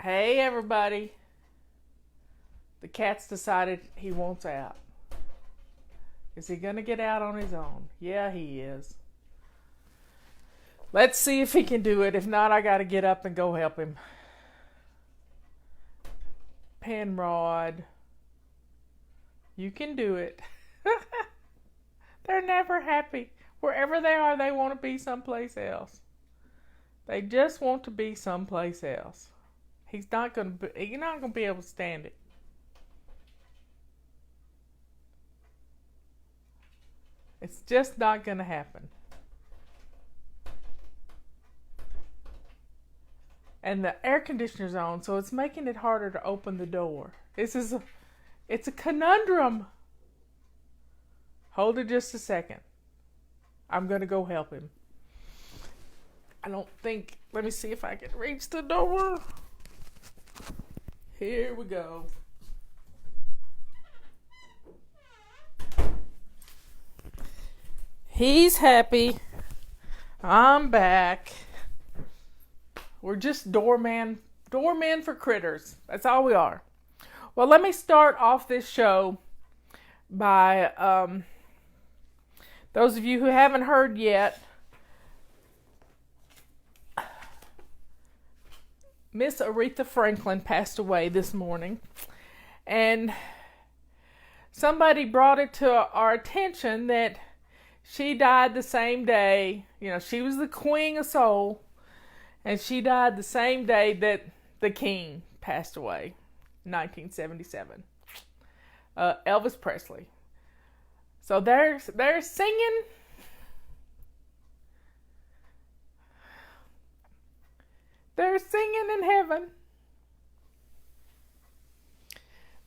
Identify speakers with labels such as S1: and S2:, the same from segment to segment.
S1: Hey everybody. The cat's decided he wants out. Is he gonna get out on his own? Yeah, he is. Let's see if he can do it. If not, I gotta get up and go help him. Penrod, you can do it. They're never happy. Wherever they are, they want to be someplace else. They just want to be someplace else. You're not gonna be able to stand it. It's just not gonna happen. And the air conditioner's on, so it's making it harder to open the door. It's a conundrum. Hold it just a second. I'm gonna go help him. Let me see if I can reach the door. Here we go. He's happy. I'm back. We're just doormen for critters. That's all we are. Well, let me start off this show by those of you who haven't heard yet. Miss Aretha Franklin passed away this morning, and somebody brought it to our attention that she died the same day. She was the queen of soul, and she died the same day that the king passed away, 1977. Elvis Presley. So they're singing. They're singing in heaven.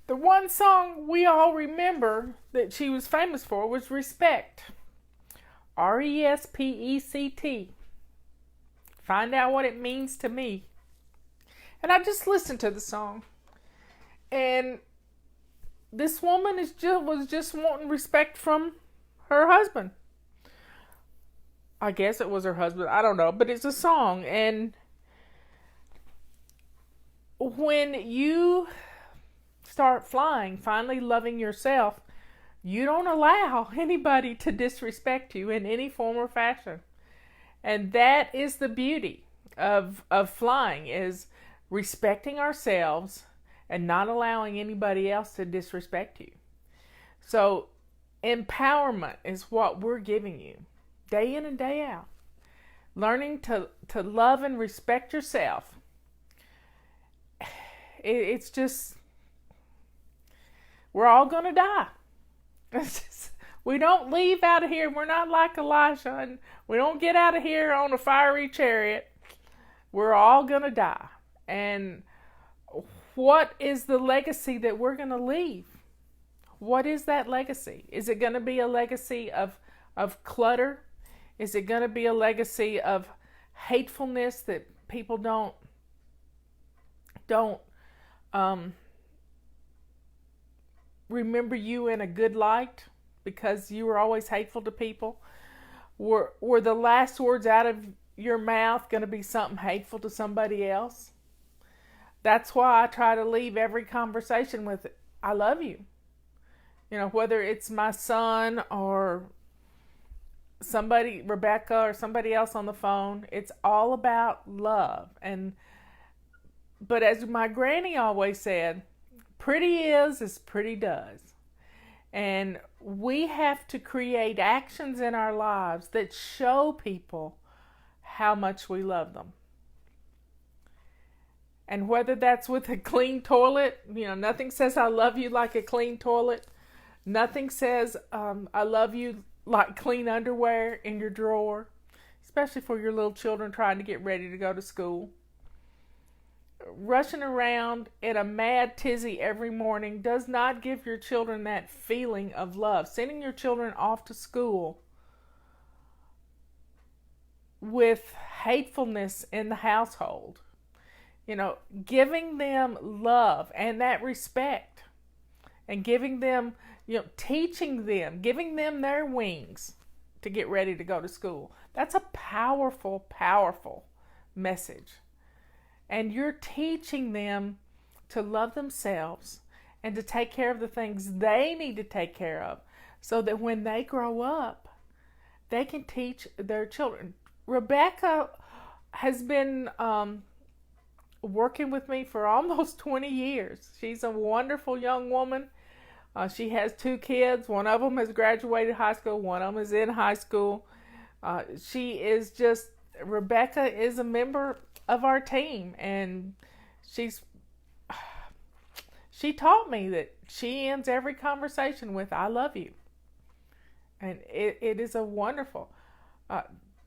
S1: The one song we all remember that she was famous for was Respect. Respect. Find out what it means to me. And I just listened to the song. And this woman was just wanting respect from her husband. I guess it was her husband. I don't know. But it's a song. And when you start flying, finally loving yourself, you don't allow anybody to disrespect you in any form or fashion. And that is the beauty of flying, is respecting ourselves and not allowing anybody else to disrespect you. So empowerment is what we're giving you day in and day out. Learning to love and respect yourself. It's just, we're all going to die. We don't leave out of here. We're not like Elijah, and we don't get out of here on a fiery chariot. We're all going to die. And what is the legacy that we're going to leave? What is that legacy? Is it going to be a legacy of clutter? Is it going to be a legacy of hatefulness that people don't remember you in a good light because you were always hateful to people? Were the last words out of your mouth going to be something hateful to somebody else? That's why I try to leave every conversation with, I love you. Whether it's my son or somebody, Rebecca, or somebody else on the phone, it's all about love. But as my granny always said, pretty is as pretty does. And we have to create actions in our lives that show people how much we love them. And whether that's with a clean toilet, nothing says I love you like a clean toilet. Nothing says I love you like clean underwear in your drawer, especially for your little children trying to get ready to go to school. Rushing around in a mad tizzy every morning does not give your children that feeling of love. Sending your children off to school with hatefulness in the household, giving them love and that respect, and giving them, teaching them, giving them their wings to get ready to go to school. That's a powerful, powerful message. And you're teaching them to love themselves and to take care of the things they need to take care of so that when they grow up, they can teach their children. Rebecca has been working with me for almost 20 years. She's a wonderful young woman. She has 2 kids. One of them has graduated high school. One of them is in high school. Rebecca is a member of our team, and she taught me that she ends every conversation with "I love you," and it is a wonderful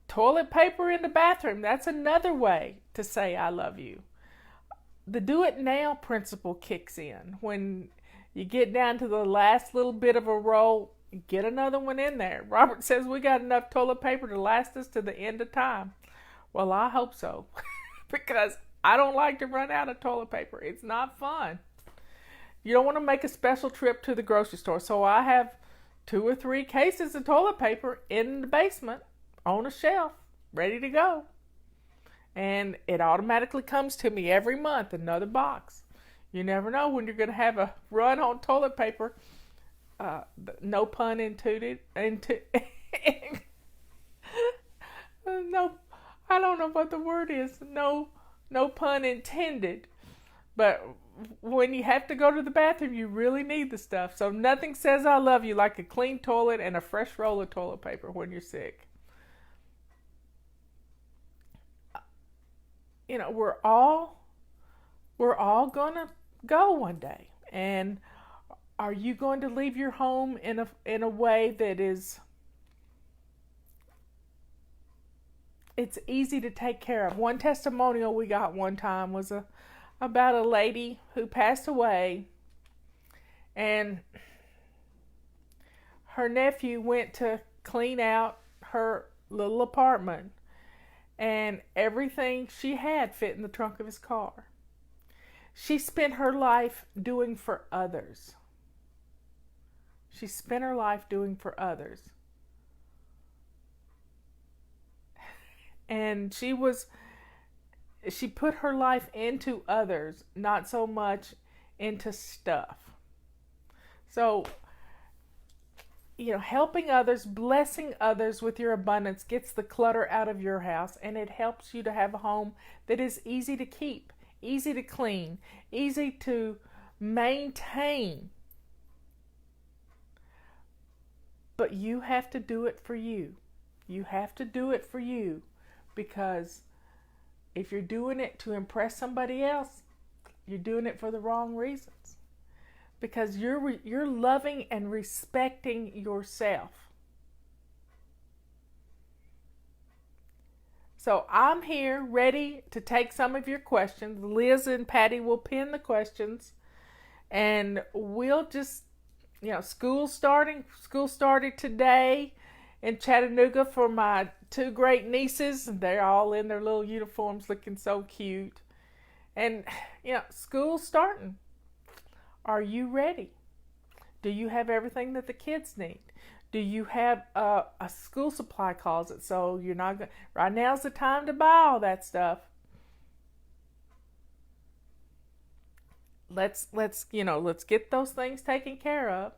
S1: toilet paper in the bathroom. That's another way to say "I love you." The do it now principle kicks in when you get down to the last little bit of a roll. Get another one in there. Robert says we got enough toilet paper to last us to the end of time. Well, I hope so, because I don't like to run out of toilet paper. It's not fun. You don't want to make a special trip to the grocery store, so I have 2 or 3 cases of toilet paper in the basement on a shelf, ready to go. And it automatically comes to me every month, another box. You never know when you're going to have a run on toilet paper. No pun intended. No, I don't know what the word is. No pun intended. But when you have to go to the bathroom, you really need the stuff. So nothing says I love you like a clean toilet and a fresh roll of toilet paper when you're sick. We're all gonna go one day, and are you going to leave your home in a way that is it's easy to take care of? One testimonial we got one time was about a lady who passed away, and her nephew went to clean out her little apartment, and everything she had fit in the trunk of his car. She spent her life doing for others. She spent her life doing for others. And she put her life into others, not so much into stuff. So, helping others, blessing others with your abundance gets the clutter out of your house, and it helps you to have a home that is easy to keep, easy to clean, easy to maintain. But you have to do it for you. You have to do it for you, because if you're doing it to impress somebody else, you're doing it for the wrong reasons. Because you're loving and respecting yourself. So I'm here ready to take some of your questions. Liz and Patty will pin the questions, and we'll just, school started today in Chattanooga for my 2 great nieces. They're all in their little uniforms looking so cute. And, school's starting. Are you ready? Do you have everything that the kids need? Do you have a school supply closet so you're not going? Right now's the time to buy all that stuff. Let's get those things taken care of.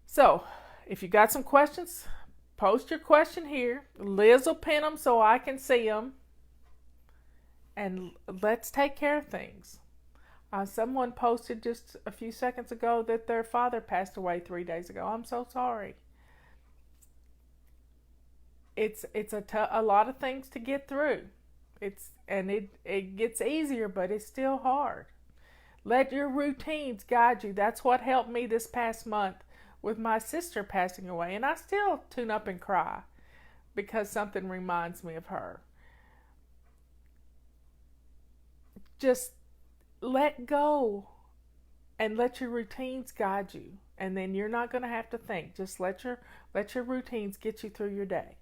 S1: So, if you got some questions, post your question here. Liz will pin them so I can see them. And let's take care of things. Someone posted just a few seconds ago that their father passed away 3 days ago. I'm so sorry. It's a lot of things to get through. It gets easier, but it's still hard. Let your routines guide you. That's what helped me this past month with my sister passing away. And I still tune up and cry because something reminds me of her. Just let go and let your routines guide you, and then you're not going to have to think. Just let your routines get you through your day.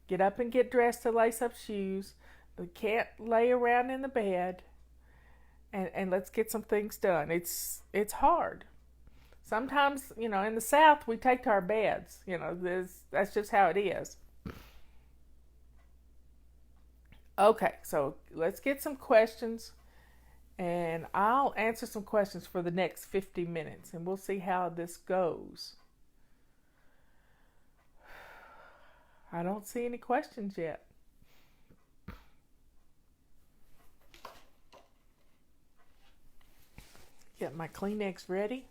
S1: Get up and get dressed to lace up shoes. You can't lay around in the bed, and let's get some things done. It's hard. Sometimes, in the South, we take to our beds. That's just how it is. Okay, so let's get some questions, and I'll answer some questions for the next 50 minutes, and we'll see how this goes. I don't see any questions yet. Get my Kleenex ready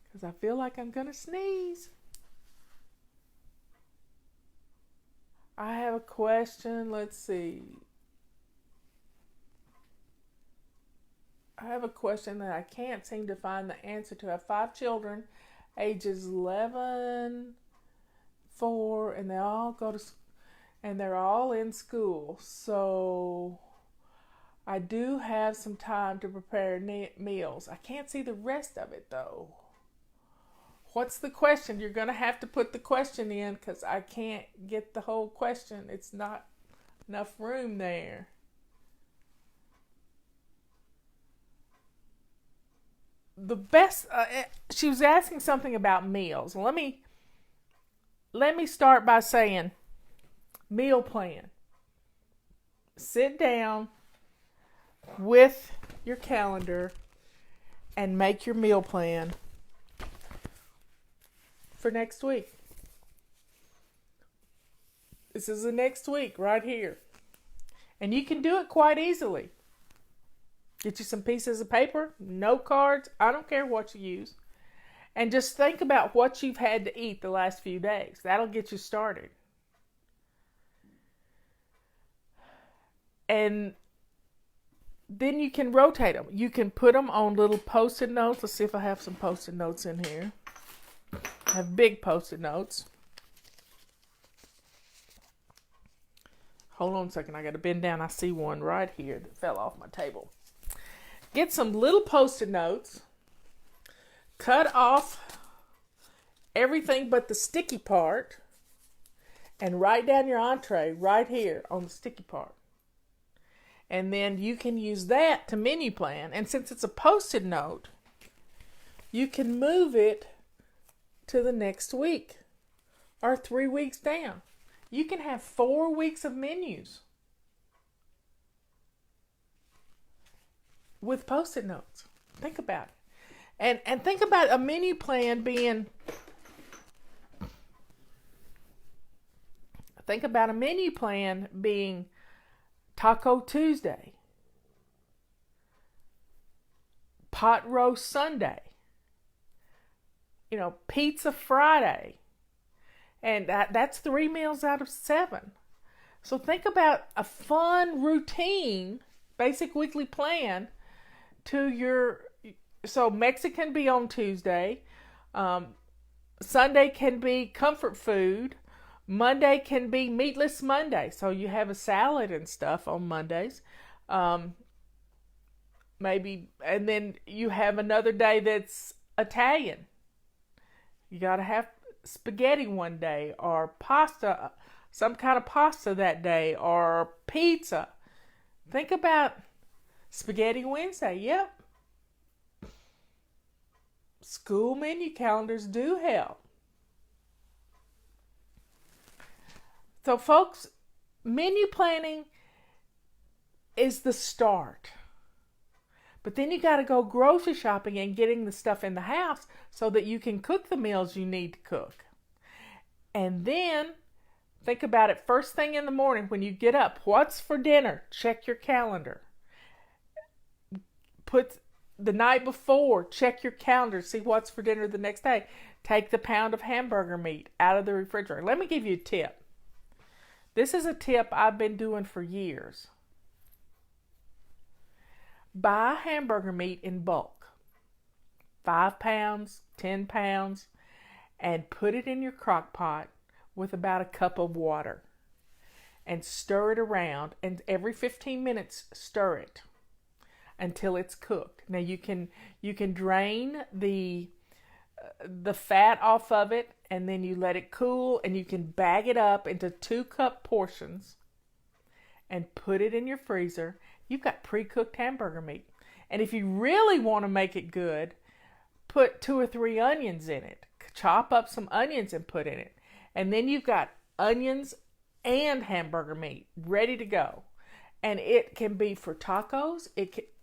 S1: because I feel like I'm going to sneeze. I have a question. Let's see. I have a question that I can't seem to find the answer to. I have 5 children, ages 11, 4, and they all go to, and they're all in school. So I do have some time to prepare meals. I can't see the rest of it though. What's the question? You're going to have to put the question in because I can't get the whole question. It's not enough room there. The best, she was asking something about meals. Let me start by saying meal plan. Sit down with your calendar and make your meal plan for next week. This is the next week right here. And you can do it quite easily. Get you some pieces of paper, note cards, I don't care what you use. And just think about what you've had to eat the last few days. That'll get you started. And then you can rotate them. You can put them on little Post-it notes. Let's see if I have some Post-it notes in here. I have big Post-it notes. Hold on a second. I got to bend down. I see one right here that fell off my table. Get some little Post-it notes. Cut off everything but the sticky part. And write down your entree right here on the sticky part. And then you can use that to menu plan. And since it's a Post-it note, you can move it to the next week or 3 weeks down. You can have 4 weeks of menus with Post-it notes. Think about it. And think about a menu plan being, Taco Tuesday, Pot Roast Sunday, Pizza Friday. And that's 3 meals out of 7. So think about a fun routine, basic weekly plan to your, so Mexican be on Tuesday, Sunday can be comfort food, Monday can be meatless Monday, so you have a salad and stuff on Mondays. Maybe, and then you have another day that's Italian. You got to have spaghetti one day, or pasta, some kind of pasta that day, or pizza. Think about Spaghetti Wednesday. Yep. School menu calendars do help. So folks, menu planning is the start. But then you got to go grocery shopping and getting the stuff in the house so that you can cook the meals you need to cook. And then think about it first thing in the morning when you get up. What's for dinner? Check your calendar. Put the night before, check your calendar, see what's for dinner the next day. Take the pound of hamburger meat out of the refrigerator. Let me give you a tip. This is a tip I've been doing for years. Buy hamburger meat in bulk, 5 pounds, 10 pounds, and put it in your crock pot with about a cup of water and stir it around, and every 15 minutes stir it until it's cooked. Now you can drain the fat off of it, and then you let it cool, and you can bag it up into 2-cup portions and put it in your freezer. You've got pre-cooked hamburger meat. And if you really want to make it good, put 2 or 3 onions in it. Chop up some onions and put in it. And then you've got onions and hamburger meat ready to go. And it can be for tacos.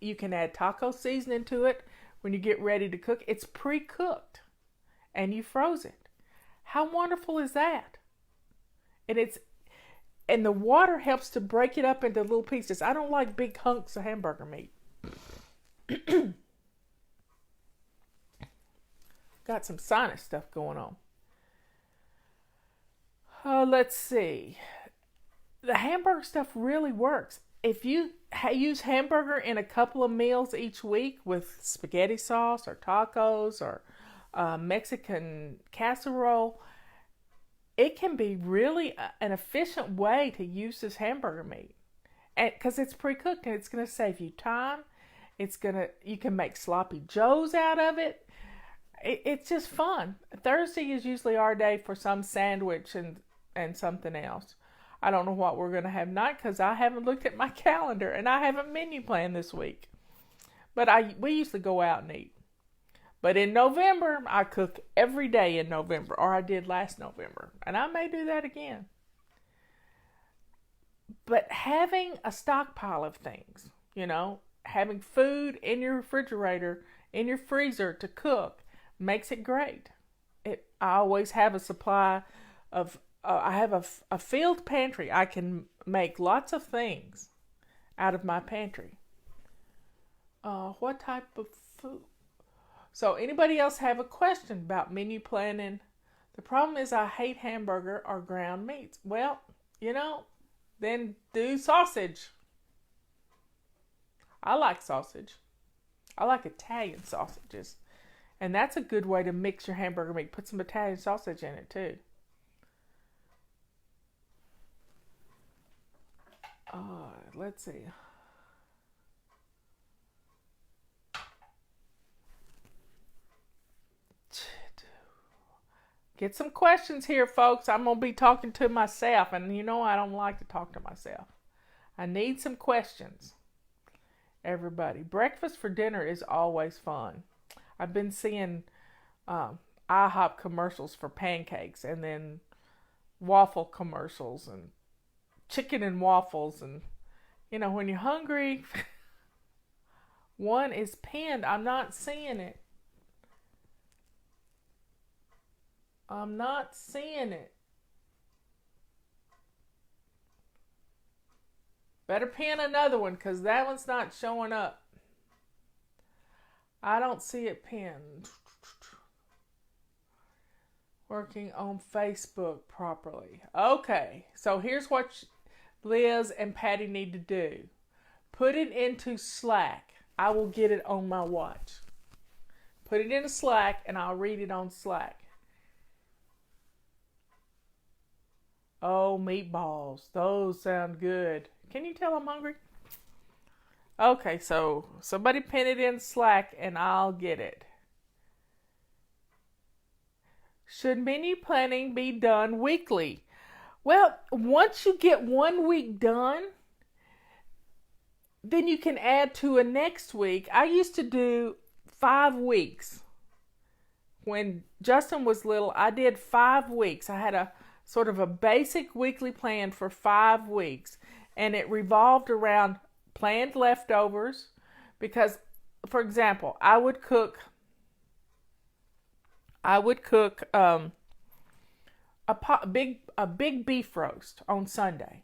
S1: You can add taco seasoning to it when you get ready to cook. It's pre-cooked and you froze it. How wonderful is that? And the water helps to break it up into little pieces. I don't like big hunks of hamburger meat. Got some sinus stuff going on. Let's see. The hamburger stuff really works. If you use hamburger in a couple of meals each week with spaghetti sauce or tacos or Mexican casserole, it can be really an efficient way to use this hamburger meat. And because it's pre-cooked and it's going to save you time. You can make sloppy joes out of it. It's just fun. Thursday is usually our day for some sandwich and something else. I don't know what we're going to have tonight because I haven't looked at my calendar and I haven't menu planned this week. But we usually go out and eat. But in November, I cook every day in November, or I did last November. And I may do that again. But having a stockpile of things, having food in your refrigerator, in your freezer to cook, makes it great. I always have a supply of, I have a filled pantry. I can make lots of things out of my pantry. What type of food? So anybody else have a question about menu planning? The problem is I hate hamburger or ground meats. Well, then do sausage. I like sausage. I like Italian sausages. And that's a good way to mix your hamburger meat. Put some Italian sausage in it too. Let's see. Get some questions here, folks. I'm going to be talking to myself. And I don't like to talk to myself. I need some questions. Everybody. Breakfast for dinner is always fun. I've been seeing IHOP commercials for pancakes and then waffle commercials and chicken and waffles. And, when you're hungry, one is pinned. I'm not seeing it. Better pin another one because that one's not showing up. I don't see it pinned. Working on Facebook properly. Okay, so here's what Liz and Patty need to do. Put it into Slack. I will get it on my watch. Put it into Slack and I'll read it on Slack. Oh, meatballs. Those sound good. Can you tell I'm hungry? Okay, so somebody pin it in Slack and I'll get it. Should menu planning be done weekly? Well, once you get 1 week done, then you can add to a next week. I used to do 5 weeks. When Justin was little, I did 5 weeks. I had a sort of a basic weekly plan for 5 weeks. And it revolved around planned leftovers. Because, for example, I would cook a big beef roast on Sunday.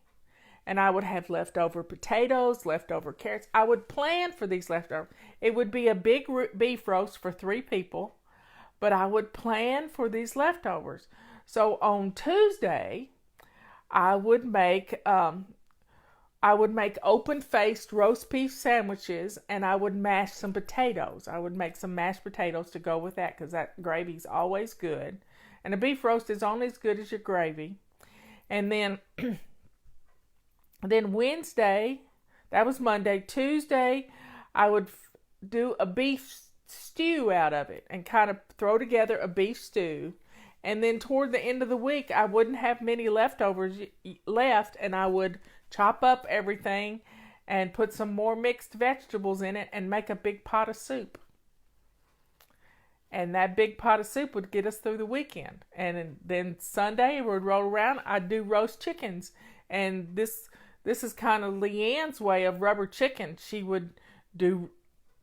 S1: And I would have leftover potatoes, leftover carrots. I would plan for these leftovers. It would be a big beef roast for 3 people. But I would plan for these leftovers. So on Tuesday, I would make open-faced roast beef sandwiches, and I would mash some potatoes. I would make some mashed potatoes to go with that because that gravy's always good. And a beef roast is only as good as your gravy. And then, Wednesday, that was Monday. Tuesday, I would do a beef stew out of it and kind of throw together a beef stew. And then toward the end of the week, I wouldn't have many leftovers left, and I would chop up everything and put some more mixed vegetables in it and make a big pot of soup. And that big pot of soup would get us through the weekend. And then Sunday would roll around, I'd do roast chickens. And this is kind of Leanne's way of rubber chicken. She would do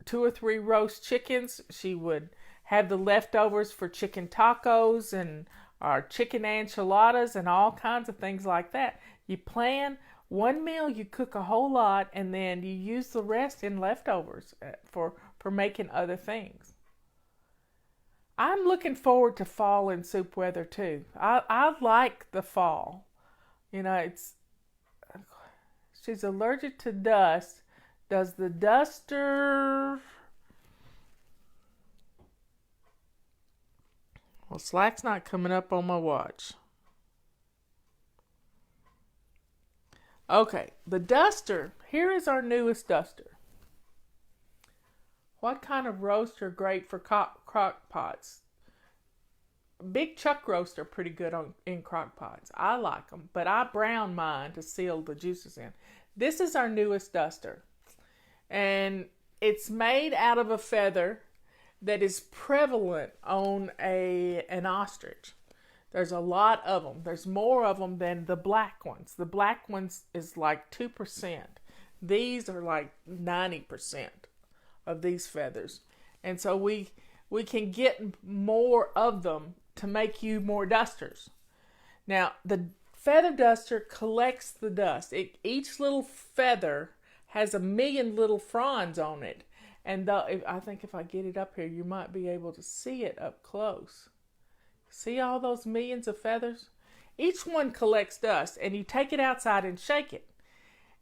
S1: 2 or 3 roast chickens. She would have the leftovers for chicken tacos and our chicken enchiladas and all kinds of things like that. You plan one meal, you cook a whole lot, and then you use the rest in leftovers for making other things. I'm looking forward to fall and soup weather too. I like the fall. You know, she's allergic to dust. Does the duster... Well, Slack's not coming up on my watch. Okay, the duster. Here is our newest duster. What kind of roasts are great for crock pots? Big chuck roasts are pretty good in crock pots. I like them, but I brown mine to seal the juices in. This is our newest duster. And it's made out of a feather that is prevalent on an ostrich. There's a lot of them. There's more of them than the black ones. The black ones is like 2%. These are like 90% of these feathers. And so we can get more of them to make you more dusters. Now, the feather duster collects the dust. Each little feather has 1,000,000 little fronds on it. And I think if I get it up here, you might be able to see it up close. See all those millions of feathers? Each one collects dust, and you take it outside and shake it.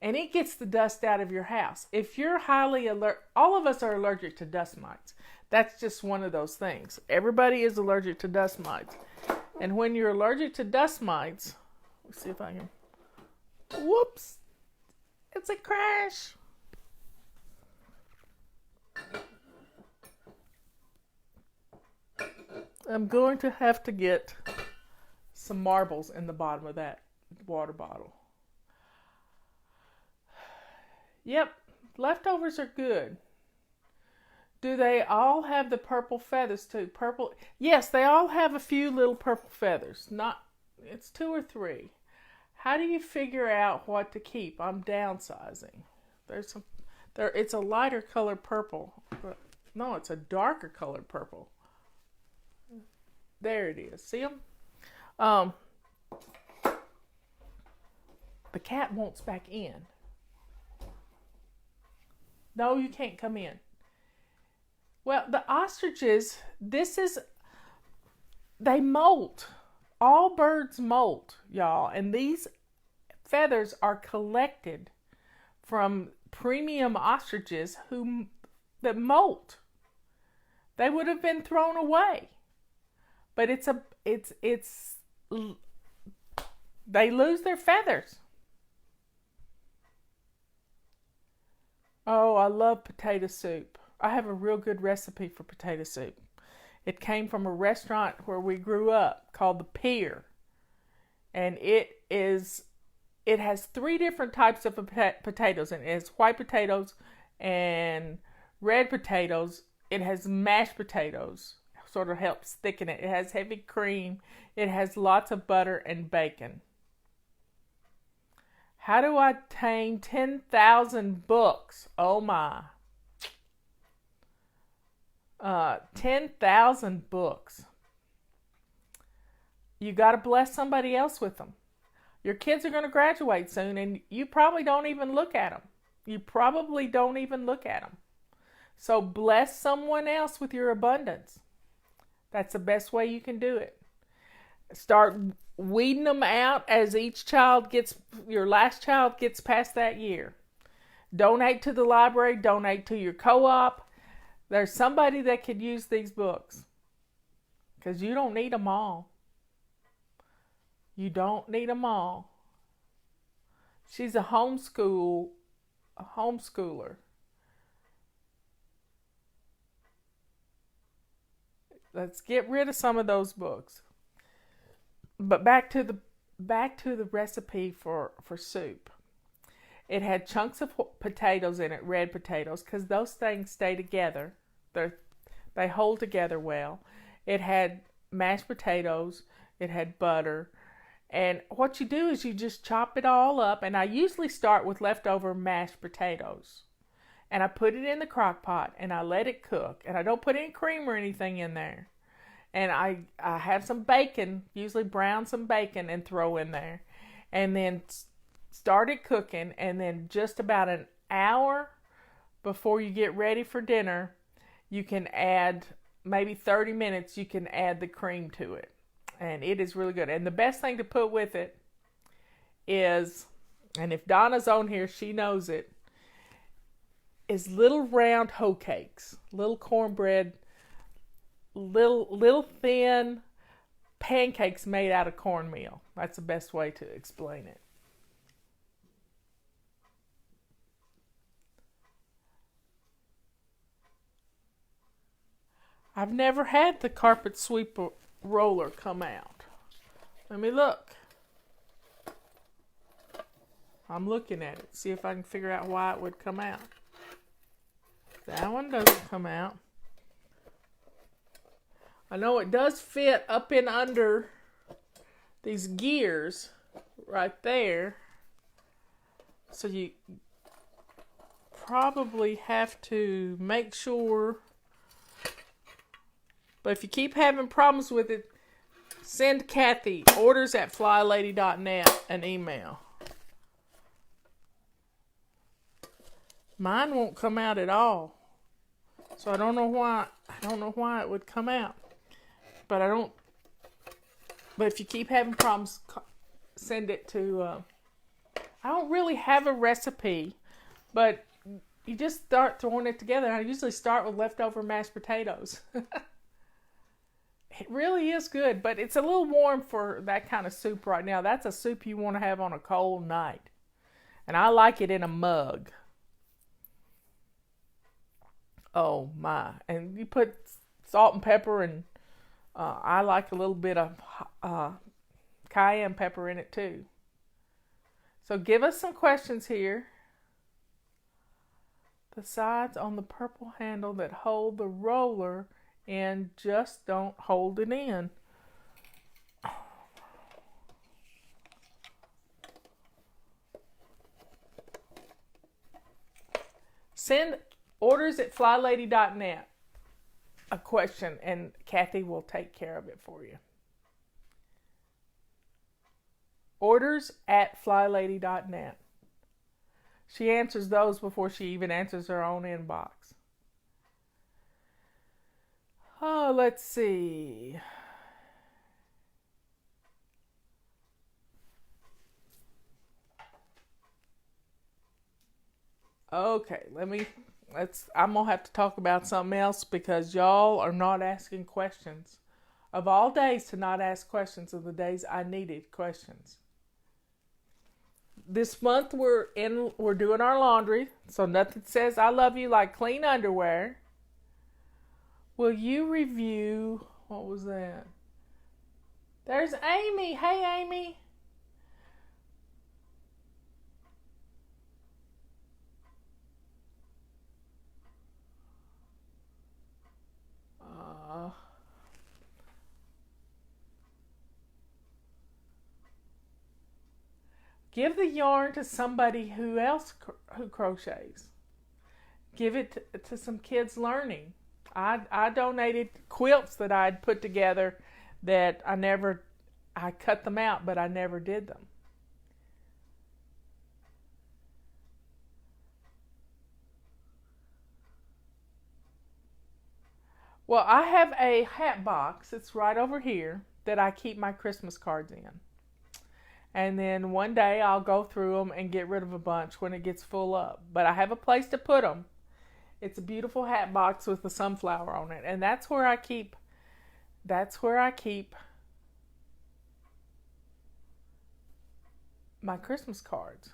S1: And it gets the dust out of your house. If you're highly alert, all of us are allergic to dust mites. That's just one of those things. Everybody is allergic to dust mites. And when you're allergic to dust mites, let's see if I can, whoops, it's a crash. I'm going to have to get some marbles in the bottom of that water bottle. Yep, leftovers are good. Do they all have the purple feathers too? Purple? Yes, they all have a few little purple feathers. It's 2 or 3. How do you figure out what to keep? I'm downsizing. It's a lighter colored purple. No, it's a darker colored purple. There it is. See them? The cat wants back in. No, you can't come in. Well, the ostriches, they molt. All birds molt, y'all. And these feathers are collected from premium ostriches that molt. They would have been thrown away. But they lose their feathers. Oh, I love potato soup. I have a real good recipe for potato soup. It came from a restaurant where we grew up called the Pier. And it has 3 different types of potatoes. And it has white potatoes and red potatoes. It has mashed potatoes. Sort of helps thicken it. It has heavy cream. It has lots of butter and bacon. How do I tame 10,000 books? Oh my. 10,000 books. You got to bless somebody else with them. Your kids are going to graduate soon, and you probably don't even look at them. So bless someone else with your abundance. That's the best way you can do it. Start weeding them out as your last child gets past that year. Donate to the library, donate to your co-op. There's somebody that could use these books. Because you don't need them all. You don't need them all. She's a homeschooler. Let's get rid of some of those books. But back to the recipe for soup. It had chunks of potatoes in it, red potatoes, because those things stay together. They hold together well. It had mashed potatoes. It had butter. And what you do is you just chop it all up. And I usually start with leftover mashed potatoes. And I put it in the crock pot and I let it cook. And I don't put any cream or anything in there. And I have some bacon, usually brown some bacon and throw in there. And then start it cooking. And then just about an hour before you get ready for dinner, you can add, maybe 30 minutes, you can add the cream to it. And it is really good. And the best thing to put with it is, and if Donna's on here, she knows it, is little round hoe cakes, little cornbread, little thin pancakes made out of cornmeal. That's the best way to explain it. I've never had the carpet sweeper roller come out. Let me look. I'm looking at it. See if I can figure out why it would come out. That one doesn't come out. I know it does fit up in under these gears right there. So you probably have to make sure. But if you keep having problems with it, send Kathy, orders@flylady.net, an email. Mine won't come out at all. So I don't know why it would come out. But if you keep having problems, send it to, I don't really have a recipe, but you just start throwing it together. I usually start with leftover mashed potatoes. It really is good, but it's a little warm for that kind of soup right now. That's a soup you want to have on a cold night. And I like it in a mug. Oh my. And you put salt and pepper, and I like a little bit of cayenne pepper in it too. So give us some questions here. The sides on the purple handle that hold the roller and just don't hold it in. Send orders@flylady.net a question and Kathy will take care of it for you. Orders@flylady.net. She answers those before she even answers her own inbox. Oh, let's see. Okay, I'm going to have to talk about something else because y'all are not asking questions. Of all days to not ask questions are the days I needed questions. This month we're doing our laundry, so nothing says I love you like clean underwear. Will you review, what was that? There's Amy. Hey, Amy. Give the yarn to somebody who crochets. Give it to some kids learning. I donated quilts that I'd put together that I cut them out, but I never did them. Well, I have a hat box. It's right over here that I keep my Christmas cards in. And then one day I'll go through them and get rid of a bunch when it gets full up. But I have a place to put them. It's a beautiful hat box with a sunflower on it. And that's where I keep my Christmas cards.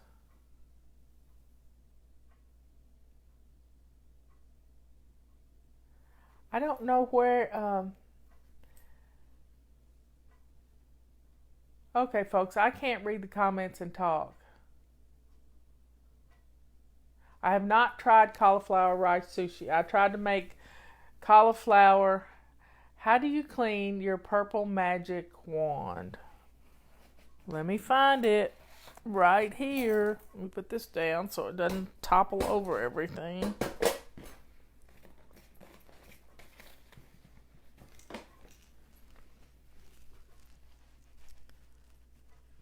S1: I don't know where, okay folks, I can't read the comments and talk. I have not tried cauliflower rice sushi. I tried to make Cauliflower. How do you clean your purple magic wand? Let me find it. Right here. Let me put this down so it doesn't topple over everything.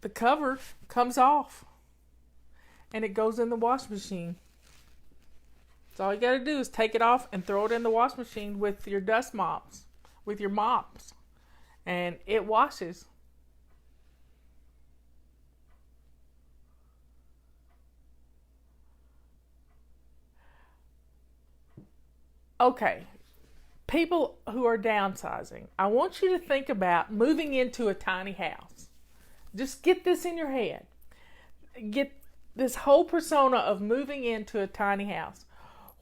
S1: The cover comes off and it goes in the wash machine. So all you got to do is take it off and throw it in the wash machine with your dust mops, with your mops, and it washes. Okay, people who are downsizing, I want you to think about moving into a tiny house. Just get this in your head. Get this whole persona of moving into a tiny house.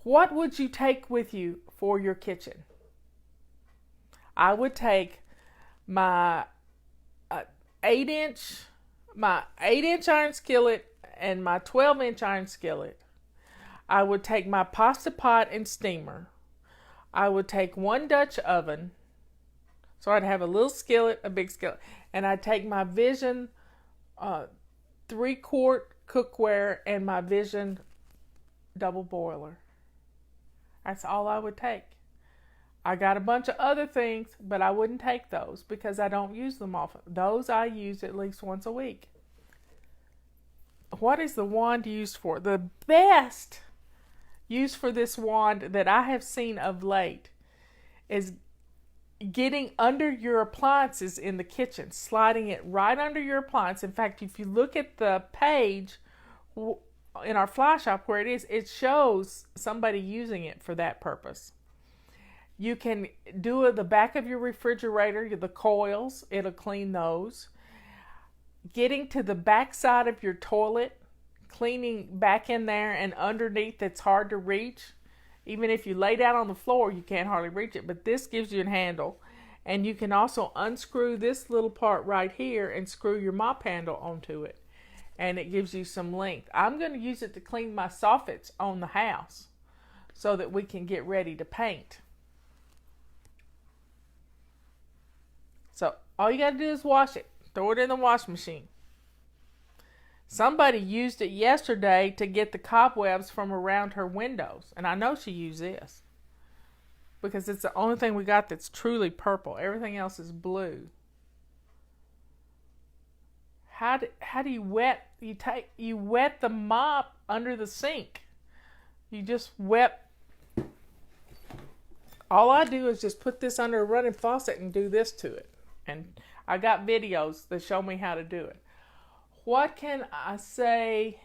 S1: What would you take with you for your kitchen? I would take my 8-inch iron skillet and my 12-inch iron skillet. I would take my pasta pot and steamer. I would take one Dutch oven. So I'd have a little skillet, a big skillet. And I'd take my Vision 3-quart cookware and my Vision double boiler. That's all I would take. I got a bunch of other things, but I wouldn't take those because I don't use them often. Those I use at least once a week. What is the wand used for? The best use for this wand that I have seen of late is getting under your appliances in the kitchen, sliding it right under your appliance. In fact, if you look at the page in our fly shop where it is, it shows somebody using it for that purpose. You can do the back of your refrigerator, the coils, it'll clean those. Getting to the back side of your toilet, cleaning back in there and underneath that's hard to reach. Even if you lay down on the floor, you can't hardly reach it, but this gives you a handle. And you can also unscrew this little part right here and screw your mop handle onto it. And it gives you some length. I'm going to use it to clean my soffits on the house so that we can get ready to paint. So all you got to do is wash it. Throw it in the wash machine. Somebody used it yesterday to get the cobwebs from around her windows. And I know she used this because it's the only thing we got that's truly purple. Everything else is blue. How do you wet? You wet the mop under the sink. You just wet. All I do is just put this under a running faucet and do this to it. And I got videos that show me how to do it. What can I say?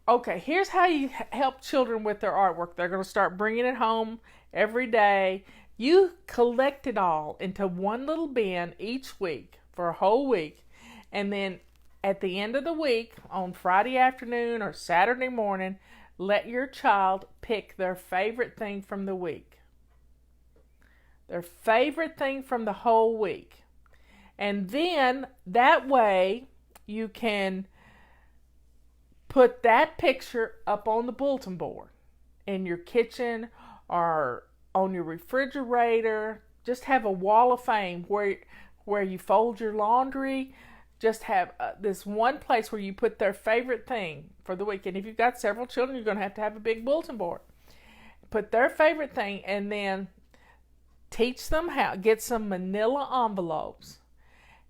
S1: Okay, here's how you help children with their artwork. They're going to start bringing it home every day. You collect it all into one little bin each week for a whole week. And then at the end of the week, on Friday afternoon or Saturday morning, let your child pick their favorite thing from the week. Their favorite thing from the whole week. And then that way you can put that picture up on the bulletin board in your kitchen or on your refrigerator. Just have a wall of fame where you fold your laundry. Just have this one place where you put their favorite thing for the week. And if you've got several children, you're going to have a big bulletin board. Put their favorite thing and then teach them how. Get some manila envelopes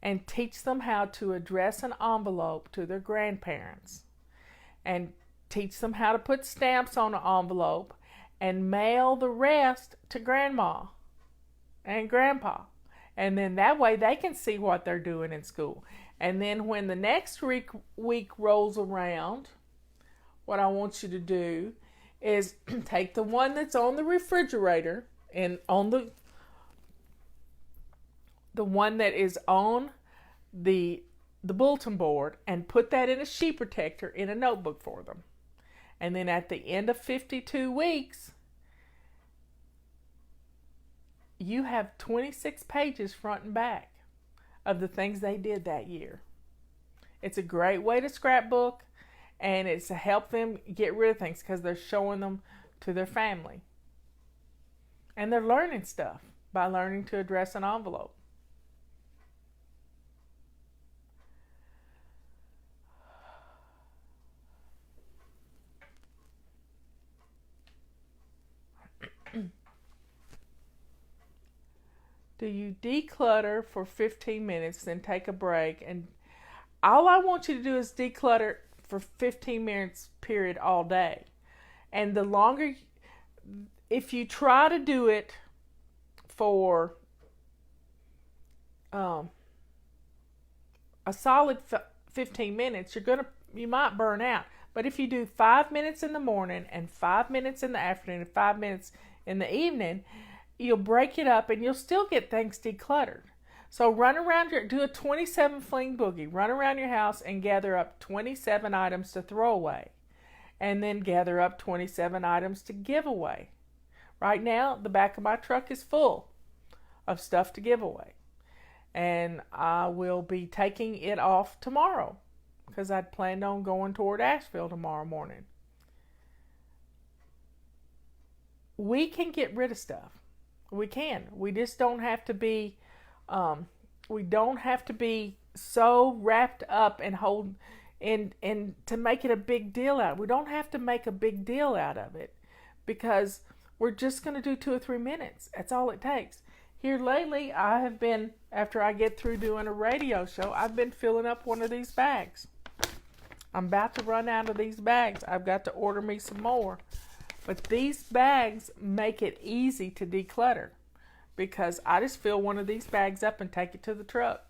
S1: and teach them how to address an envelope to their grandparents. And teach them how to put stamps on an envelope and mail the rest to grandma and grandpa. And then that way they can see what they're doing in school. And then when the next week rolls around, what I want you to do is take the one that's on the refrigerator and on the one that is on the bulletin board and put that in a sheet protector in a notebook for them. And then at the end of 52 weeks, you have 26 pages front and back of the things they did that year. It's a great way to scrapbook, and it's to help them get rid of things because they're showing them to their family. And they're learning stuff by learning to address an envelope. Do you declutter for 15 minutes, then take a break? And all I want you to do is declutter for 15 minutes period all day. And the longer, if you try to do it for a solid 15 minutes, you might burn out. But if you do 5 minutes in the morning and 5 minutes in the afternoon and 5 minutes in the evening, you'll break it up and you'll still get things decluttered. So do a 27 fling boogie. Run around your house and gather up 27 items to throw away. And then gather up 27 items to give away. Right now, the back of my truck is full of stuff to give away. And I will be taking it off tomorrow because I'd planned on going toward Asheville tomorrow morning. We can get rid of stuff. We can. We just don't have to be. We don't have to be so wrapped up and to make it a big deal out. We don't have to make a big deal out of it because we're just going to do 2 or 3 minutes. That's all it takes. Here lately, I have been, after I get through doing a radio show, I've been filling up one of these bags. I'm about to run out of these bags. I've got to order me some more. But these bags make it easy to declutter because I just fill one of these bags up and take it to the truck.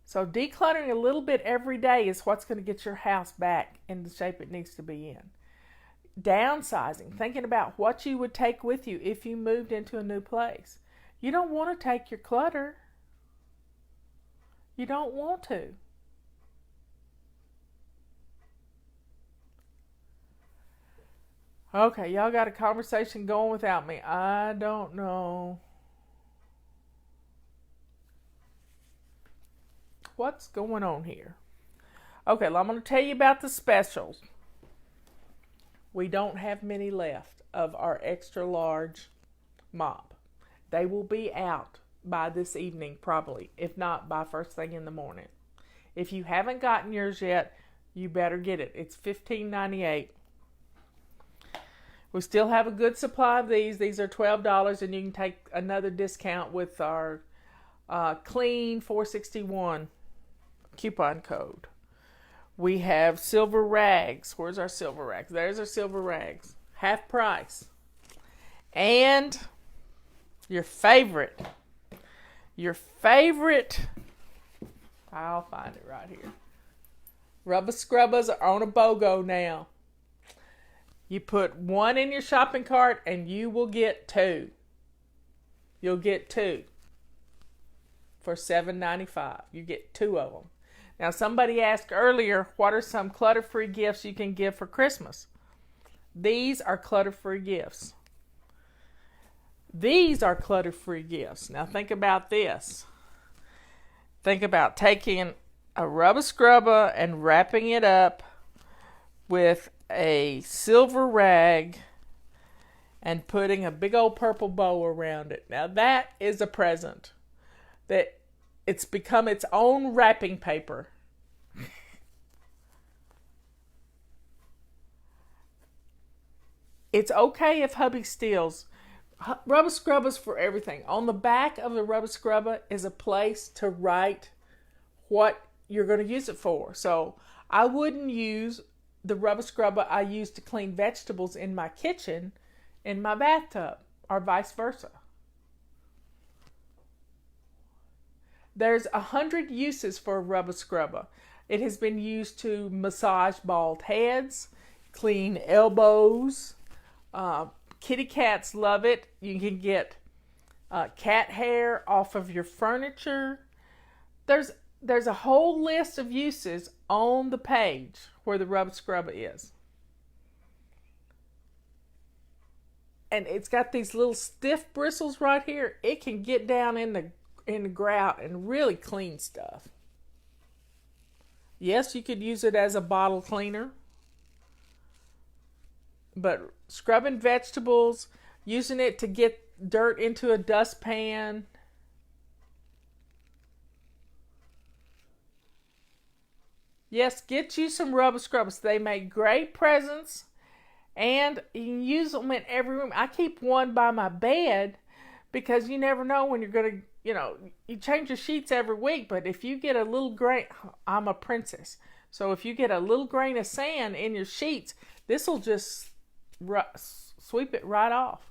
S1: So decluttering a little bit every day is what's going to get your house back in the shape it needs to be in. Downsizing, thinking about what you would take with you if you moved into a new place. You don't want to take your clutter. You don't want to. Okay, y'all got a conversation going without me. I don't know what's going on here. Okay, well, I'm going to tell you about the specials. We don't have many left of our extra large mop. They will be out by this evening probably, if not by first thing in the morning. If you haven't gotten yours yet, you better get it. It's $15.98. We still have a good supply of these. These are $12, and you can take another discount with our Clean 461 coupon code. We have silver rags. Where's our silver rags? There's our silver rags. Half price. And your favorite, I'll find it right here. Rubber scrubbers are on a BOGO now. You put one in your shopping cart and you will get 2. You'll get 2 for $7.95. You get 2 of them. Now, somebody asked earlier, what are some clutter-free gifts you can give for Christmas? These are clutter-free gifts. These are clutter-free gifts. Now, think about this. Think about taking a rubber scrubber and wrapping it up with a silver rag and putting a big old purple bow around it. Now, that is a present. That it's become its own wrapping paper. It's okay if hubby steals. Rubber scrubbers for everything. On the back of the rubber scrubber is a place to write what you're going to use it for. So I wouldn't use the rubber scrubber I use to clean vegetables in my kitchen in my bathtub, or vice versa. There's 100 uses for a rubber scrubber. It has been used to massage bald heads, clean elbows. Kitty cats love it. You can get cat hair off of your furniture. There's a whole list of uses on the page where the rubber scrubber is. And it's got these little stiff bristles right here. It can get down in the grout and really clean stuff. Yes, you could use it as a bottle cleaner. but scrubbing vegetables, using it to get dirt into a dustpan. Yes, get you some rubber scrubbers. They make great presents, and you can use them in every room. I keep one by my bed because you never know when you're going to, you change your sheets every week, but if you get a little grain, I'm a princess. So if you get a little grain of sand in your sheets, this will just sweep it right off.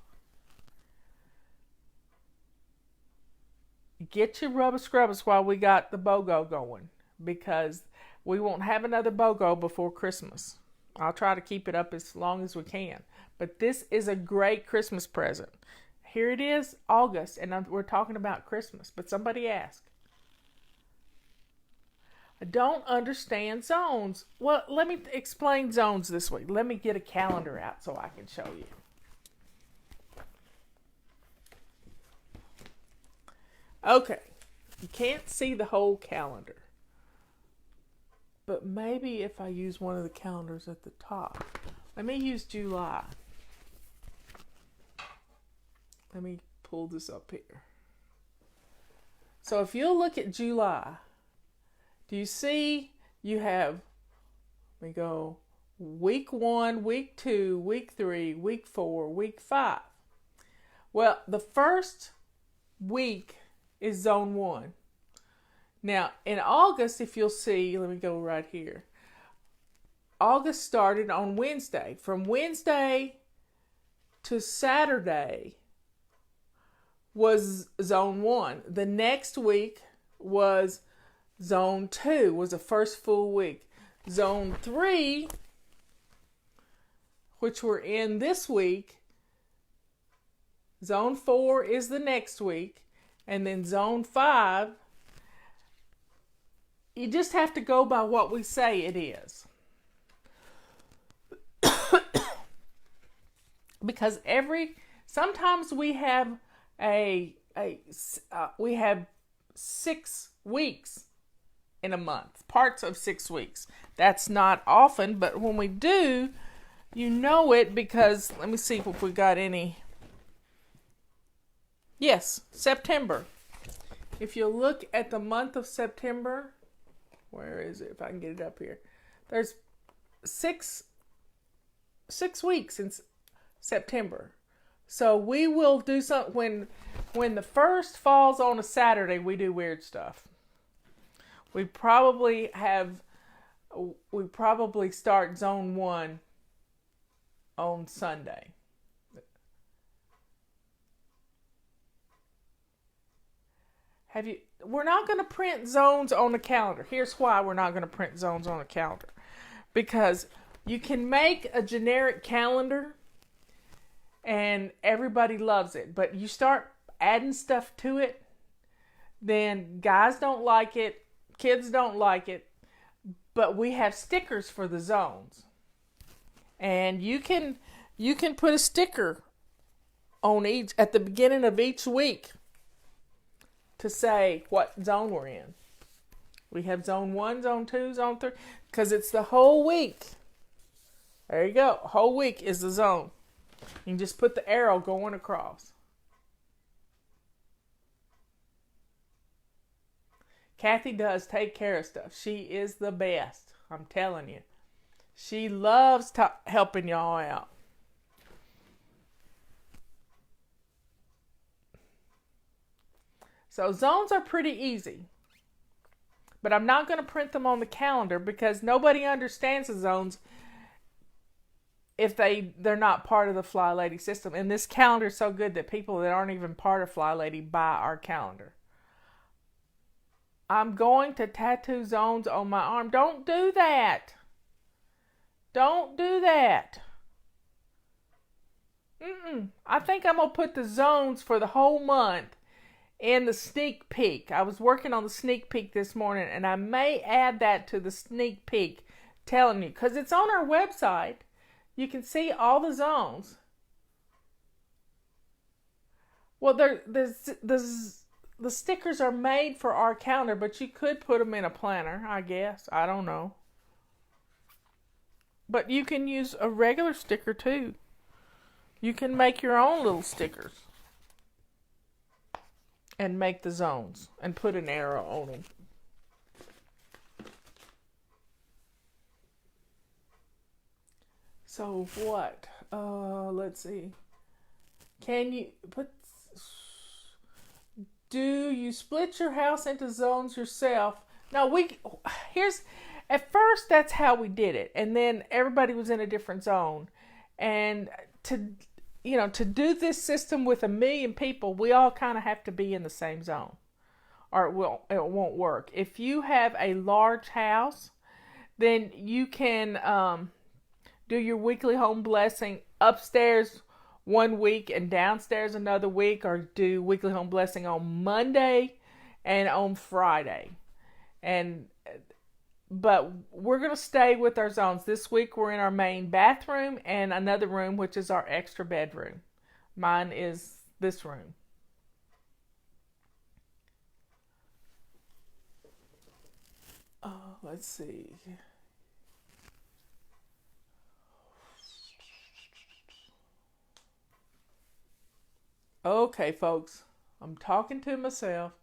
S1: Get your rubber scrubbers while we got the BOGO going, because we won't have another BOGO before Christmas. I'll try to keep it up as long as we can. But this is a great Christmas present. Here it is, August, and we're talking about Christmas. But somebody asked, I don't understand zones. Well, let me explain zones this week. Let me get a calendar out so I can show you. Okay, you can't see the whole calendar. But maybe if I use one of the calendars at the top. Let me use July. Let me pull this up here. So if you'll look at July, do you see you have, let me go, week 1, week 2, week 3, week 4, week 5. Well, the first week is zone 1. Now, in August, if you'll see, let me go right here. August started on Wednesday. From Wednesday to Saturday was zone 1. The next week was zone 2, was the first full week. Zone 3, which we're in this week, zone 4 is the next week. And then zone 5, you just have to go by what we say it is. Because sometimes we have we have 6 weeks in a month, parts of 6 weeks. That's not often, but when we do, you know it because, let me see if we got any. Yes, September. If you look at the month of September, where is it? If I can get it up here. There's 6 weeks in September. So we will do something when the first falls on a Saturday, we do weird stuff. We probably start zone 1 on Sunday. We're not going to print zones on the calendar. Here's why we're not going to print zones on the calendar. Because you can make a generic calendar and everybody loves it. But you start adding stuff to it, then guys don't like it, kids don't like it. But we have stickers for the zones. And you can put a sticker on each at the beginning of each week to say what zone we're in. We have zone 1, zone 2, zone 3, because it's the whole week. There you go. Whole week is the zone. You can just put the arrow going across. Kathy does take care of stuff. She is the best. I'm telling you. She loves helping y'all out. So zones are pretty easy. But I'm not going to print them on the calendar because nobody understands the zones if they're not part of the Fly Lady system. And this calendar is so good that people that aren't even part of Fly Lady buy our calendar. I'm going to tattoo zones on my arm. Don't do that. Don't do that. I think I'm going to put the zones for the whole month in the sneak peek. I was working on the sneak peek this morning, and I may add that to the sneak peek, telling you, because it's on our website. You can see all the zones. Well, the stickers are made for our calendar, but you could put them in a planner, I guess. I don't know. But you can use a regular sticker too. You can make your own little stickers and make the zones and put an arrow on them. So what? Let's see. Can you put? Do you split your house into zones yourself? No, here's at first that's how we did it, and then everybody was in a different zone, and to do this system with 1,000,000 people, we all kind of have to be in the same zone, or it won't work. If you have a large house, then you can do your weekly home blessing upstairs one week and downstairs another week, or do weekly home blessing on Monday and on Friday. But we're going to stay with our zones. This week we're in our main bathroom and another room, which is our extra bedroom. Mine is this room. Let's see. Okay, folks, I'm talking to myself.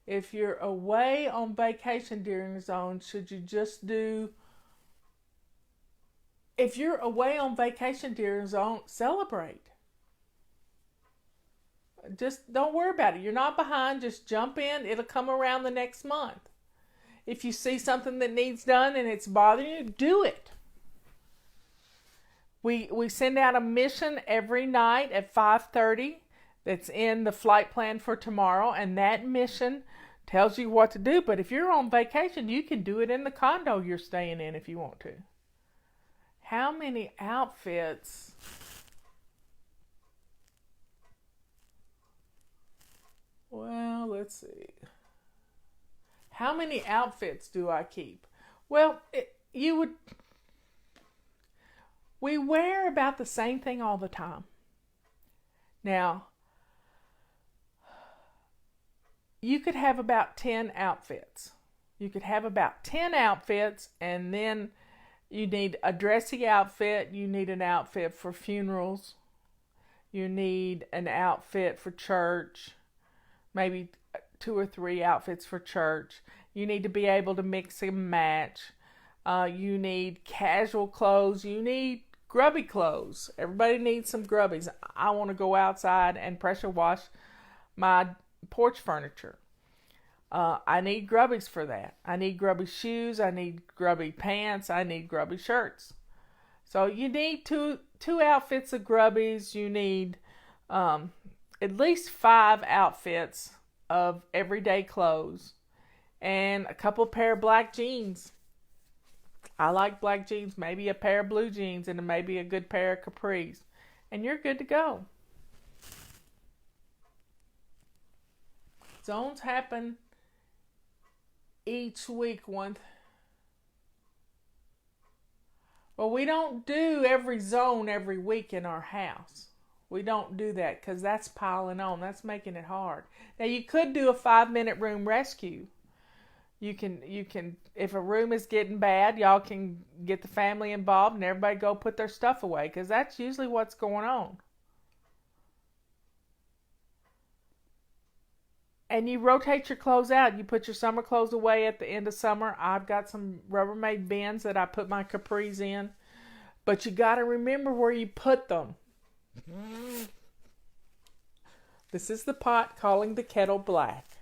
S1: If you're away on vacation during the zone, should you just do... If you're away on vacation during the zone, celebrate. Just don't worry about it. You're not behind. Just jump in. It'll come around the next month. If you see something that needs done and it's bothering you, do it. We send out a mission every night at 5:30. That's in the flight plan for tomorrow, and that mission tells you what to do. But if you're on vacation, you can do it in the condo you're staying in if you want to. How many outfits? Well, let's see. How many outfits do I keep? Well, we wear about the same thing all the time. Now, you could have about 10 outfits. You could have about 10 outfits, and then you need a dressy outfit. You need an outfit for funerals. You need an outfit for church. Maybe 2 or 3 outfits for church. You need to be able to mix and match. You need casual clothes. You need grubby clothes. Everybody needs some grubbies. I want to go outside and pressure wash my porch furniture. I need grubbies for that. I need grubby shoes. I need grubby pants. I need grubby shirts. So you need two outfits of grubbies. You need at least 5 outfits of everyday clothes and a couple pair of black jeans. I like black jeans. Maybe a pair of blue jeans and maybe a good pair of capris, and you're good to go. Zones happen each week. Well, we don't do every zone every week in our house. We don't do that because that's piling on. That's making it hard. Now, you could do a 5-minute room rescue. You can, if a room is getting bad, y'all can get the family involved and everybody go put their stuff away, because that's usually what's going on. And you rotate your clothes out. You put your summer clothes away at the end of summer. I've got some Rubbermaid bins that I put my capris in. But you got to remember where you put them. This is the pot calling the kettle black.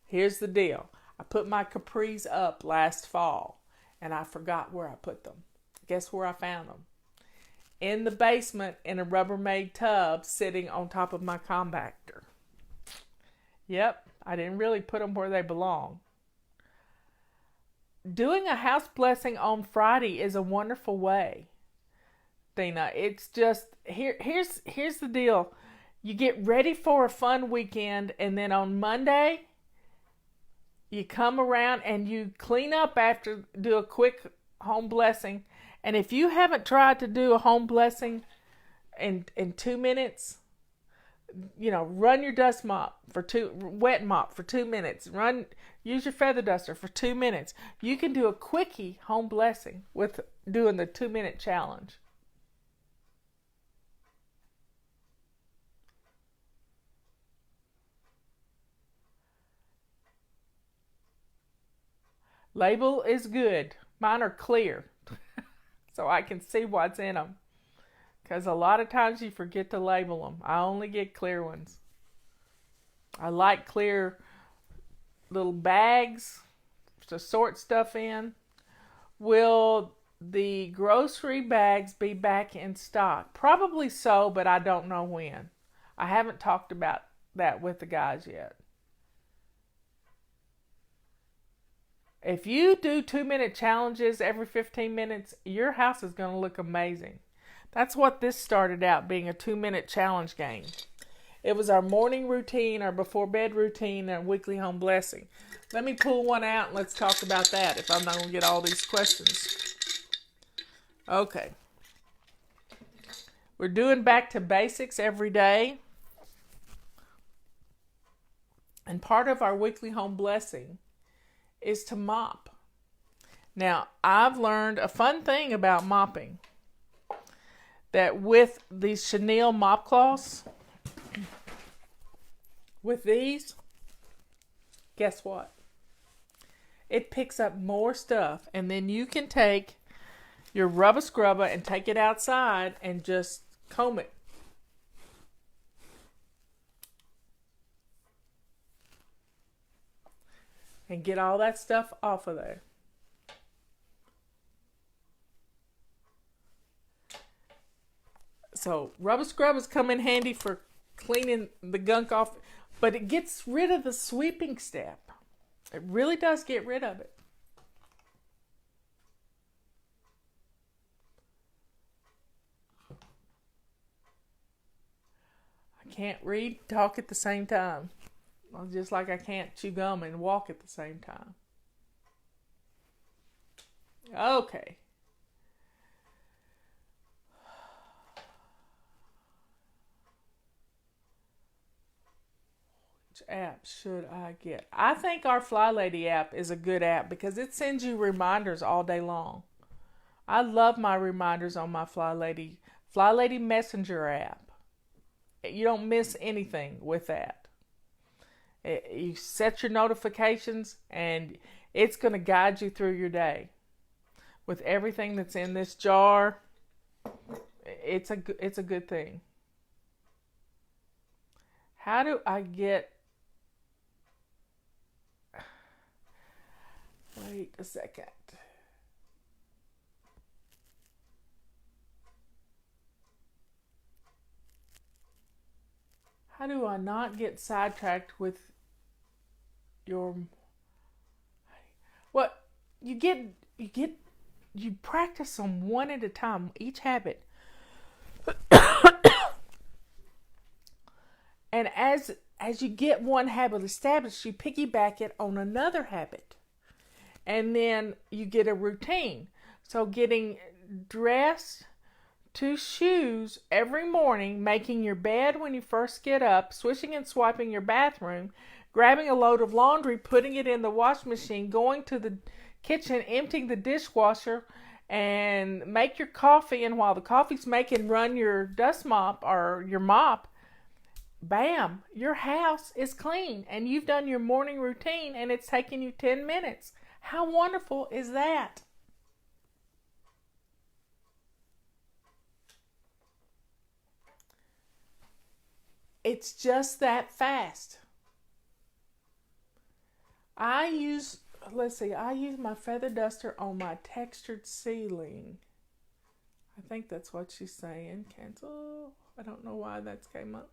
S1: Here's the deal. I put my capris up last fall, and I forgot where I put them. Guess where I found them? In the basement in a Rubbermaid tub sitting on top of my compactor. Yep, I didn't really put them where they belong. Doing a house blessing on Friday is a wonderful way, Dina. It's just, here's the deal. You get ready for a fun weekend, and then on Monday, you come around and you clean up after, do a quick home blessing. And if you haven't tried to do a home blessing in 2 minutes, Run your dust mop for wet mop for 2 minutes. Use your feather duster for 2 minutes. You can do a quickie home blessing with doing the 2-minute challenge. Label is good. Mine are clear, so I can see what's in them. Because a lot of times you forget to label them. I only get clear ones. I like clear little bags to sort stuff in. Will the grocery bags be back in stock? Probably so, but I don't know when. I haven't talked about that with the guys yet. If you do 2-minute challenges every 15 minutes, your house is going to look amazing. That's what this started out being, a 2-minute challenge game. It was our morning routine, our before bed routine, and weekly home blessing. Let me pull one out and let's talk about that if I'm not going to get all these questions. Okay. We're doing back to basics every day. And part of our weekly home blessing is to mop. Now, I've learned a fun thing about mopping. That with these chenille mop cloths, with these, guess what? It picks up more stuff. And then you can take your rubber scrubber and take it outside and just comb it. And get all that stuff off of there. So rubber scrubbers come in handy for cleaning the gunk off, but it gets rid of the sweeping step. It really does get rid of it. I can't read, talk at the same time. Just like I can't chew gum and walk at the same time. Okay. Which app should I get? I think our Fly Lady app is a good app because it sends you reminders all day long. I love my reminders on my Fly Lady Messenger app. You don't miss anything with that. You set your notifications and it's going to guide you through your day with everything that's in this jar. It's a good thing. How do I get... Wait a second. How do I not get sidetracked with your... What you practice them one at a time, each habit. And as you get one habit established, you piggyback it on another habit. And then you get a routine. So getting dressed, to shoes every morning, making your bed when you first get up, swishing and swiping your bathroom, grabbing a load of laundry, putting it in the wash machine, going to the kitchen, emptying the dishwasher, and make your coffee. And while the coffee's making, run your dust mop or your mop. Bam, your house is clean and you've done your morning routine and it's taken you 10 minutes. How wonderful is that? It's just that fast. I use my feather duster on my textured ceiling. I think that's what she's saying. Cancel. I don't know why that came up.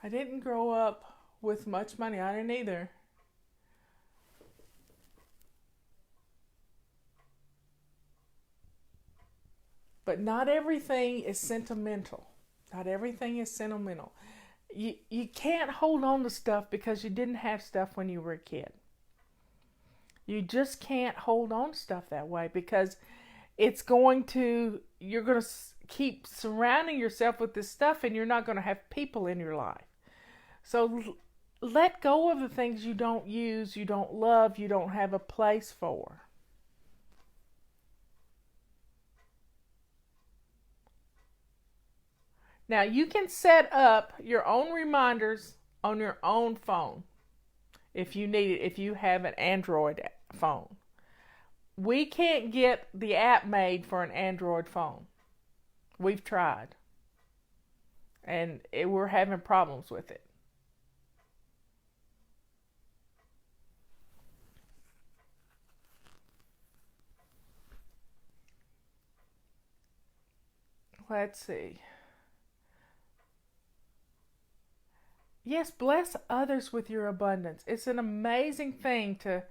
S1: I didn't grow up with much money. I didn't either. But not everything is sentimental. Not everything is sentimental. You can't hold on to stuff because you didn't have stuff when you were a kid. You just can't hold on to stuff that way because you're going to keep surrounding yourself with this stuff, and you're not going to have people in your life. So let go of the things you don't use, you don't love, you don't have a place for. Now, you can set up your own reminders on your own phone if you need it, if you have an Android phone. We can't get the app made for an Android phone. We've tried, and we're having problems with it. Let's see. Yes, bless others with your abundance. It's an amazing thing to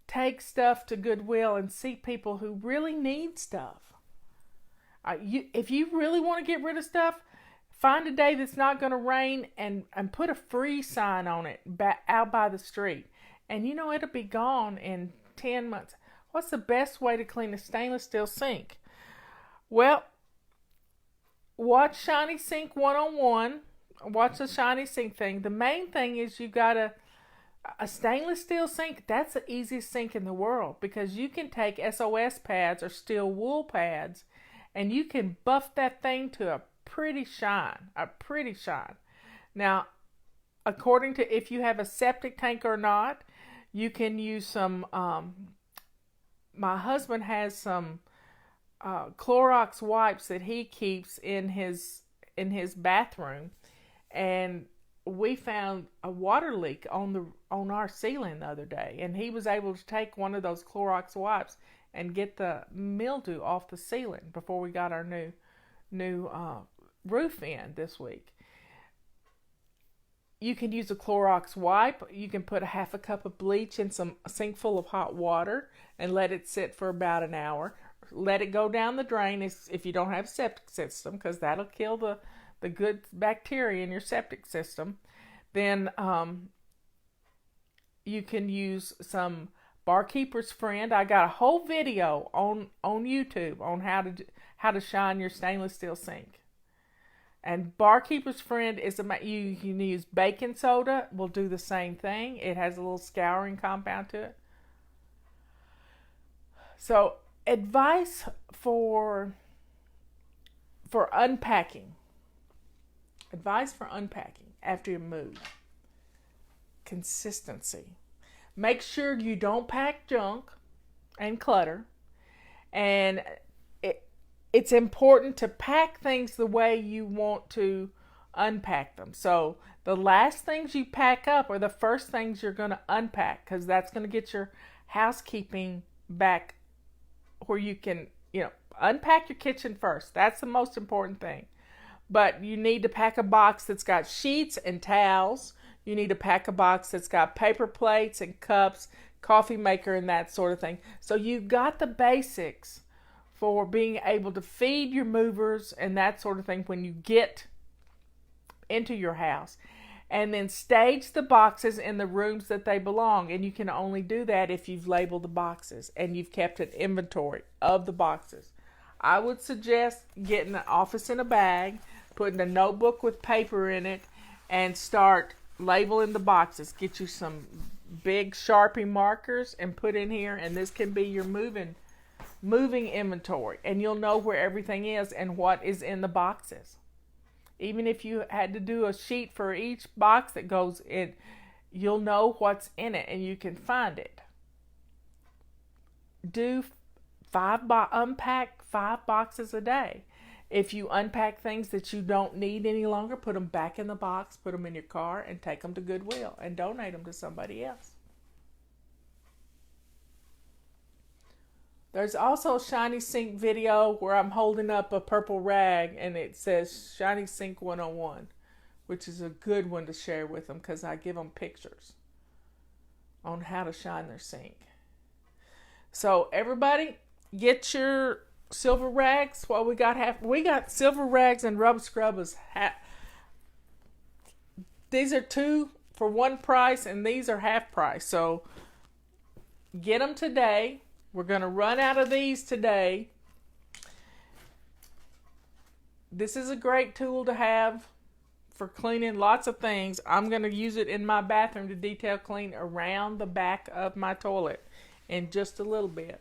S1: take stuff to Goodwill and see people who really need stuff. If you really want to get rid of stuff, find a day that's not going to rain and put a free sign on it out by the street. And it'll be gone in 10 months. What's the best way to clean a stainless steel sink? Well, watch Shiny Sink 101. Watch the shiny sink thing. The main thing is you got a stainless steel sink. That's the easiest sink in the world, because you can take SOS pads or steel wool pads, and you can buff that thing to a pretty shine. Now, according to if you have a septic tank or not, you can use some. My husband has some Clorox wipes that he keeps in his bathroom. And we found a water leak on our ceiling the other day, and he was able to take one of those Clorox wipes and get the mildew off the ceiling before we got our new roof in this week. You can use a Clorox wipe. You can put a half a cup of bleach in a sink full of hot water and let it sit for about an hour. Let it go down the drain if you don't have a septic system, because that'll kill the good bacteria in your septic system. Then you can use some Barkeeper's Friend. I got a whole video on YouTube on how to shine your stainless steel sink. And Barkeeper's Friend is you can use baking soda. Will do the same thing. It has a little scouring compound to it. So, advice for unpacking. Advice for unpacking after you move. Consistency. Make sure you don't pack junk and clutter. And it's important to pack things the way you want to unpack them. So the last things you pack up are the first things you're going to unpack, because that's going to get your housekeeping back where you can, unpack your kitchen first. That's the most important thing. But you need to pack a box that's got sheets and towels. You need to pack a box that's got paper plates and cups, coffee maker, and that sort of thing. So you've got the basics for being able to feed your movers and that sort of thing when you get into your house. And then stage the boxes in the rooms that they belong. And you can only do that if you've labeled the boxes and you've kept an inventory of the boxes. I would suggest getting an office in a bag, putting a notebook with paper in it, and start labeling the boxes. Get you some big Sharpie markers and put in here, and this can be your moving inventory, and you'll know where everything is and what is in the boxes. Even if you had to do a sheet for each box that goes in, you'll know what's in it and you can find it. Unpack 5 boxes a day. If you unpack things that you don't need any longer, put them back in the box, put them in your car, and take them to Goodwill and donate them to somebody else. There's also a Shiny Sink video where I'm holding up a purple rag and it says Shiny Sink 101, which is a good one to share with them because I give them pictures on how to shine their sink. So everybody, get your silver rags. Well, we got silver rags and rub scrubbers. These are 2 for 1 price, and these are half price. So get them today. We're going to run out of these today. this is a great tool to have for cleaning lots of things. I'm going to use it in my bathroom to detail clean around the back of my toilet in just a little bit.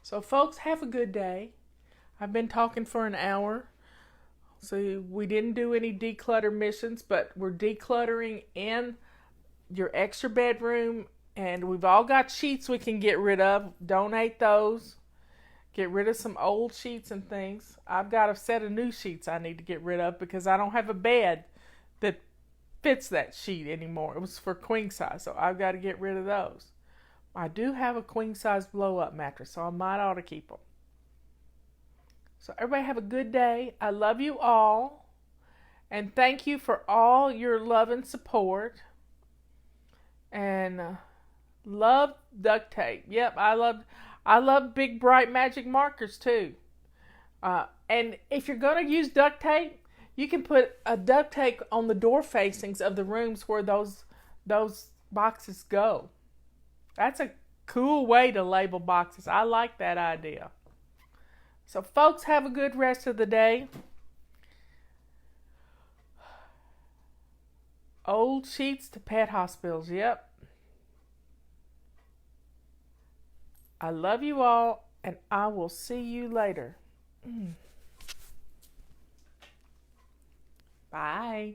S1: So folks, have a good day. I've been talking for an hour. So we didn't do any declutter missions, but we're decluttering in your extra bedroom, and we've all got sheets we can get rid of. Donate those. Get rid of some old sheets and things. I've got a set of new sheets I need to get rid of because I don't have a bed that fits that sheet anymore. It was for queen size, so I've got to get rid of those. I do have a queen size blow up mattress, so I might ought to keep them. So everybody have a good day. I love you all. And thank you for all your love and support. And love duct tape. Yep, I love big bright magic markers too. And if you're going to use duct tape, you can put a duct tape on the door facings of the rooms where those boxes go. That's a cool way to label boxes. I like that idea. So folks, have a good rest of the day. Old sheets to pet hospitals. Yep. I love you all, and I will see you later. Bye.